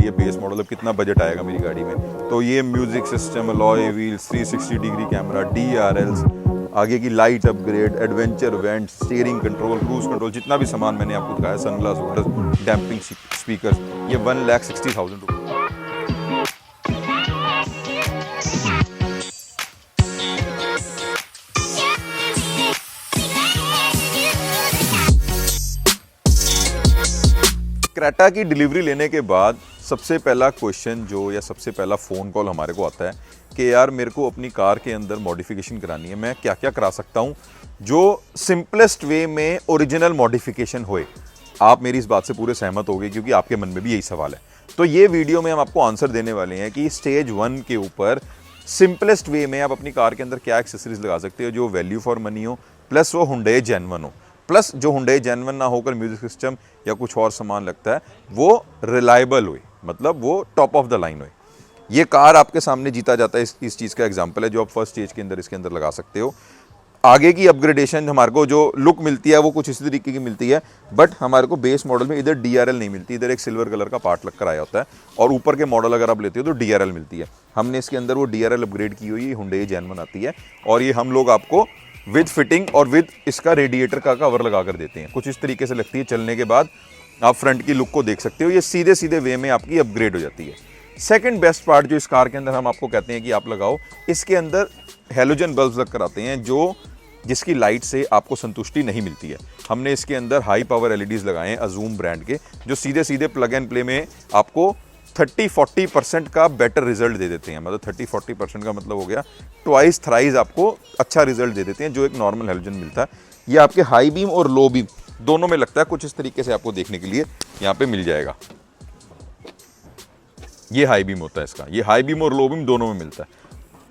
ये base model, अब कितना बजट आएगा मेरी गाड़ी में। तो ये music system, alloy wheels, 360 degree camera, DRLs, आगे की light upgrade, adventure went, steering control, cruise control, जितना भी सामान मैंने आपको दिखाया, सनग्लास होल्डर, डैम्पिंग स्पीकर, ये 1,60,000 रुपये। क्रेटा की डिलीवरी लेने के बाद सबसे पहला क्वेश्चन जो या सबसे पहला फ़ोन कॉल हमारे को आता है कि यार मेरे को अपनी कार के अंदर मॉडिफिकेशन करानी है, मैं क्या क्या करा सकता हूँ जो सिंपलेस्ट वे में ओरिजिनल मॉडिफिकेशन होए। आप मेरी इस बात से पूरे सहमत हो गए क्योंकि आपके मन में भी यही सवाल है। तो ये वीडियो में हम आपको आंसर देने वाले हैं कि स्टेज 1 के ऊपर सिंपलेस्ट वे में आप अपनी कार के अंदर क्या एक्सेसरीज लगा सकते हो जो वैल्यू फॉर मनी हो, प्लस वो हुंडई जेन्युइन हो, प्लस जो हुंडई जेन्युइन ना होकर म्यूजिक सिस्टम या कुछ और सामान लगता है वो रिलायबल हुई, मतलब वो टॉप ऑफ द लाइन हुई। ये कार आपके सामने जीता जाता है, इस चीज़ का एग्जांपल है जो आप फर्स्ट स्टेज के अंदर इसके अंदर लगा सकते हो। आगे की अपग्रेडेशन हमारे को जो लुक मिलती है वो कुछ इसी तरीके की मिलती है, बट हमारे को बेस मॉडल में इधर DRL नहीं मिलती, इधर एक सिल्वर कलर का पार्ट लग कर आया होता है और ऊपर के मॉडल अगर आप लेते हो तो DRL मिलती है। हमने इसके अंदर वो DRL अपग्रेड की हुई हुंडई जेन्युइन आती है और ये हम लोग आपको विद फिटिंग और विद इसका रेडिएटर का कवर लगा कर देते हैं। कुछ इस तरीके से लगती है, चलने के बाद आप फ्रंट की लुक को देख सकते हो, ये सीधे सीधे वे में आपकी अपग्रेड हो जाती है। सेकंड बेस्ट पार्ट जो इस कार के अंदर हम आपको कहते हैं कि आप लगाओ, इसके अंदर हेलोजन बल्ब्स लग कर आते हैं जिसकी लाइट से आपको संतुष्टि नहीं मिलती है। हमने इसके अंदर हाई पावर LEDs लगाए हैं अजूम ब्रांड के, जो सीधे सीधे प्लग एंड प्ले में आपको 30-40% का बेटर रिजल्ट दे देते हैं। मतलब 30-40% का मतलब हो गया ट्वाइस थ्राइज आपको अच्छा रिजल्ट दे देते हैं जो एक नॉर्मल हेलोजन मिलता है। ये आपके हाई बीम और लो बीम दोनों में लगता है, कुछ इस तरीके से आपको देखने के लिए यहाँ पे मिल जाएगा। ये हाई बीम होता है इसका, ये हाई बीम और लो बीम दोनों में मिलता है।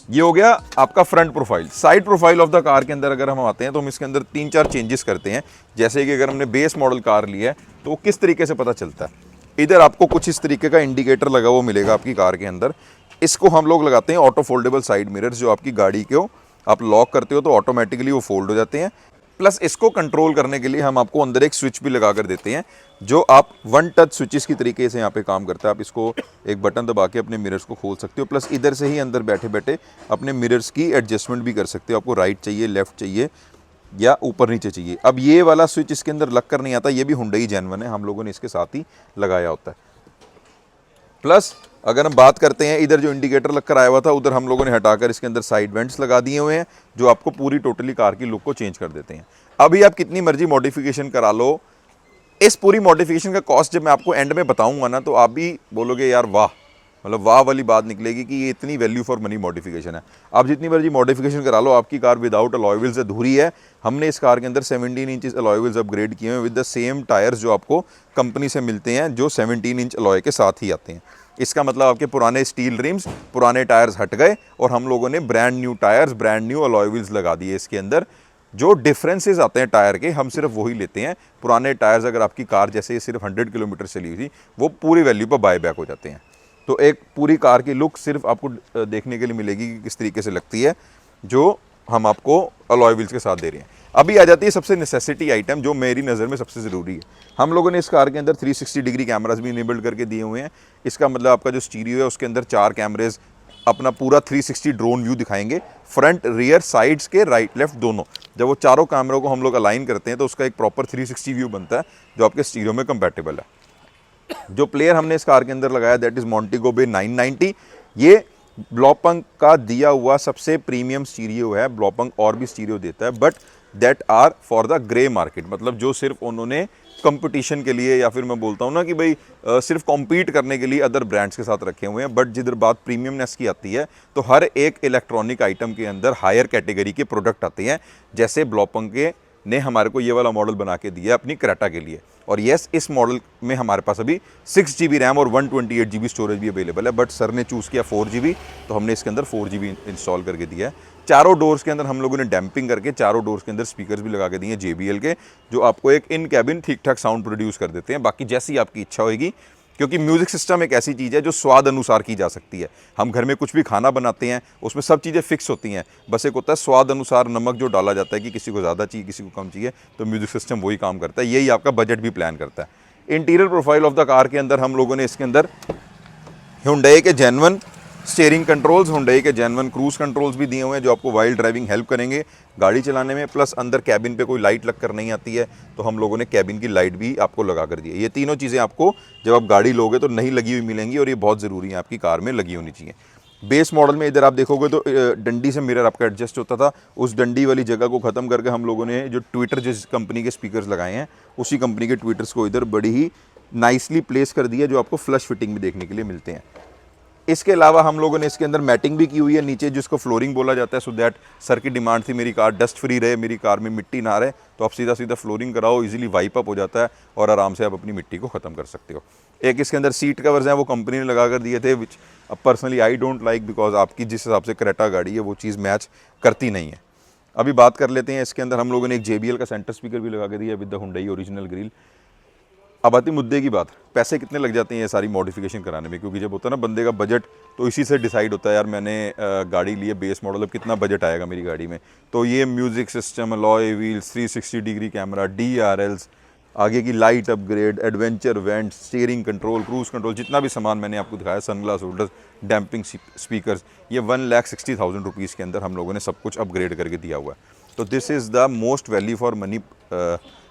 ये हो गया आपका front profile. Side profile of the car के अंदर अगर हम आते हैं तो हम इसके अंदर 3-4 चेंजेस करते हैं। जैसे कि अगर हमने बेस मॉडल कार लिया है तो किस तरीके से पता चलता है, इधर आपको कुछ इस तरीके का इंडिकेटर लगा हुआ मिलेगा आपकी कार के अंदर। इसको हम लोग लगाते हैं ऑटो फोल्डेबल साइड मिरर्स, जो आपकी गाड़ी को आप लॉक करते हो तो ऑटोमेटिकली वो फोल्ड हो जाते हैं। प्लस इसको कंट्रोल करने के लिए हम आपको अंदर एक स्विच भी लगा कर देते हैं जो आप 1 टच स्विचेस की तरीके से यहाँ पे काम करता है। आप इसको एक बटन दबा के अपने मिरर्स को खोल सकते हो, प्लस इधर से ही अंदर बैठे बैठे अपने मिरर्स की एडजस्टमेंट भी कर सकते हो। आपको राइट चाहिए, लेफ्ट चाहिए या ऊपर नीचे चाहिए। अब ये वाला स्विच इसके अंदर लग कर नहीं आता, ये भी हुंडई जेन्युइन है, हम लोगों ने इसके साथ ही लगाया होता है। प्लस अगर हम बात करते हैं, इधर जो इंडिकेटर लग कर आया हुआ था उधर हम लोगों ने हटाकर इसके अंदर साइड वेंट्स लगा दिए हुए हैं जो आपको पूरी टोटली कार की लुक को चेंज कर देते हैं। अभी आप कितनी मर्जी मॉडिफिकेशन करा लो, इस पूरी मॉडिफिकेशन का कॉस्ट जब मैं आपको एंड में बताऊंगा ना तो आप भी बोलोगे यार वाह, मतलब वाह वाली बात निकलेगी कि ये इतनी वैल्यू फॉर मनी मॉडिफिकेशन है। आप जितनी मर्जी मॉडिफिकेशन करा लो, आपकी कार विदाउट अलॉय व्हील्स अधूरी है। हमने इस कार के अंदर 17 इंच अलॉय व्हील्स अपग्रेड किए हैं विद द सेम टायर्स जो आपको कंपनी से मिलते हैं, जो 17 इंच अलॉय के साथ ही आते हैं। इसका मतलब आपके पुराने स्टील रिम्स, पुराने टायर्स हट गए और हम लोगों ने brand new tyres, brand new alloy wheels लगा दिए इसके अंदर। जो डिफरेंसेस आते हैं टायर के, हम सिर्फ वही लेते हैं। पुराने टायर्स अगर आपकी कार जैसे सिर्फ 100 किलोमीटर चली हुई थी, वो पूरी वैल्यू पर बाय बैक हो जाते हैं। तो एक पूरी कार की लुक सिर्फ आपको देखने के लिए मिलेगी कि किस तरीके से लगती है, जो हम आपको अलॉय व्हील्स के साथ दे रहे हैं। अभी आ जाती है सबसे नेसेसिटी आइटम जो मेरी नज़र में सबसे ज़रूरी है। हम लोगों ने इस कार के अंदर 360 डिग्री कैमरास भी इनेबल्ड करके दिए हुए हैं। इसका मतलब आपका जो स्टीरियो है उसके अंदर 4 कैमरेज अपना पूरा 360 ड्रोन व्यू दिखाएंगे, फ्रंट रियर साइड्स के राइट लेफ्ट दोनों। जब वो चारों कैमरों को हम लोग अलाइन करते हैं तो उसका एक प्रॉपर 360 व्यू बनता है जो आपके स्टीरियो में कंपैटिबल है। जो प्लेयर हमने इस कार के अंदर लगाया दैट इज़ मोंटेगो बे 990। ये ब्लॉपंक का दिया हुआ सबसे प्रीमियम स्टीरियो है। ब्लॉपंक और भी स्टीरियो देता है but that are for the grey market, मतलब जो सिर्फ उन्होंने कंपटीशन के लिए या फिर मैं बोलता हूँ ना कि भाई सिर्फ कॉम्पीट करने के लिए अदर ब्रांड्स के साथ रखे हुए हैं। बट जिधर बात प्रीमियमनेस की आती है तो हर एक इलेक्ट्रॉनिक आइटम के अंदर हायर कैटेगरी के प्रोडक्ट आते हैं। जैसे ब्लॉपंक के ने हमारे को ये वाला मॉडल बना के दिया अपनी क्रेटा के लिए, और यस इस मॉडल में हमारे पास अभी 6 GB रैम और 128 GB स्टोरेज भी अवेलेबल है। बट सर ने चूज़ किया 4 GB, तो हमने इसके अंदर 4 GB इंस्टॉल करके दिया है। चारों डोर्स के अंदर हम लोगों ने डैम्पिंग करके चारों डोर्स के अंदर स्पीकर्स भी लगा के दिए हैं JBL के, जो आपको एक इन कैबिन ठीक ठाक साउंड प्रोड्यूस कर देते हैं। बाकी जैसी आपकी इच्छा होगी, क्योंकि म्यूज़िक सिस्टम एक ऐसी चीज़ है जो स्वाद अनुसार की जा सकती है। हम घर में कुछ भी खाना बनाते हैं उसमें सब चीज़ें फिक्स होती हैं, बस एक होता है स्वाद अनुसार नमक जो डाला जाता है कि किसी को ज़्यादा चाहिए किसी को कम चाहिए, तो म्यूज़िक सिस्टम वही काम करता है। यही आपका बजट भी प्लान करता है। Interior profile of the car के अंदर हम लोगों ने इसके अंदर Hyundai के जेन्युइन स्टीयरिंग कंट्रोल्स, Hyundai के जेन्युइन क्रूज कंट्रोल्स भी दिए हुए हैं जो आपको वाइल्ड ड्राइविंग हेल्प करेंगे गाड़ी चलाने में। प्लस अंदर कैबिन पे कोई लाइट लग कर नहीं आती है, तो हम लोगों ने कैबिन की लाइट भी आपको लगा कर दी है। ये तीनों चीज़ें आपको जब आप गाड़ी लोगे तो नहीं लगी हुई मिलेंगी, और ये बहुत ज़रूरी है, आपकी कार में लगी होनी चाहिए। बेस मॉडल में इधर आप देखोगे तो डंडी से मिरर आपका एडजस्ट होता था, उस डंडी वाली जगह को ख़त्म करके हम लोगों ने जो ट्विटर, जिस कंपनी के स्पीकर्स लगाए हैं उसी कंपनी के ट्विटर्स को इधर बड़ी ही नाइसली प्लेस कर दिया, जो आपको फ्लश फिटिंग में देखने के लिए मिलते हैं। इसके अलावा हम लोगों ने इसके अंदर मैटिंग भी की हुई है नीचे, जिसको फ्लोरिंग बोला जाता है, सो दैट सर की डिमांड थी मेरी कार डस्ट फ्री रहे, मेरी कार में मिट्टी ना रहे, तो आप सीधा सीधा फ्लोरिंग कराओ, इजीली वाइप अप हो जाता है और आराम से आप अपनी मिट्टी को ख़त्म कर सकते हो। एक इसके अंदर सीट कवर्स हैं, वो कंपनी ने लगा कर दिए थे, which personally I don't like, because आपकी जिस हिसाब से क्रेटा गाड़ी है वो चीज़ मैच करती नहीं है। अभी बात कर लेते हैं, इसके अंदर हम लोगों ने एक JBL का सेंटर स्पीकर भी लगा के दिया with the Hyundai original grill. अब आती मुद्दे की बात, पैसे कितने लग जाते हैं ये सारी मॉडिफिकेशन कराने में, क्योंकि जब होता है ना बंदे का बजट, तो इसी से डिसाइड होता है यार मैंने गाड़ी ली है बेस मॉडल, अब कितना बजट आएगा मेरी गाड़ी में। तो ये music system, alloy wheels, 360 degree camera, DRLs, आगे की light upgrade, adventure went, steering control, cruise control, जितना भी सामान मैंने आपको दिखाया, सनग्लास होल्डर्स, डैम्पिंग स्पीकर्स, ये 1,60,000 रुपीज़ के अंदर हम लोगों ने सब कुछ अपग्रेड करके दिया हुआ है। तो this is the most value for money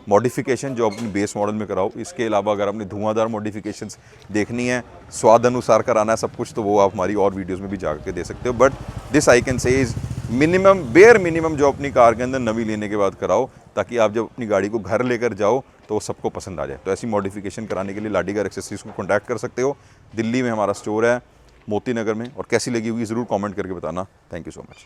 modification जो अपनी बेस मॉडल में कराओ। इसके अलावा अगर आपने धुआंधार मॉडिफिकेशंस देखनी है, स्वाद अनुसार कराना है सब कुछ, तो वो आप हमारी और वीडियोस में भी जाकर दे सकते हो। But this I can say is minimum, bare minimum जो अपनी कार के अंदर नवी लेने के बाद कराओ, ताकि आप जब अपनी गाड़ी को घर लेकर जाओ तो वो सबको पसंद आ जाए। तो ऐसी मॉडिफिकेशन कराने के लिए लाडी कार एक्सेसरीज को कॉन्टैक्ट कर सकते हो। दिल्ली में हमारा स्टोर है, मोती नगर में, और कैसी लगी हुई ज़रूर कॉमेंट करके बताना। Thank you so much.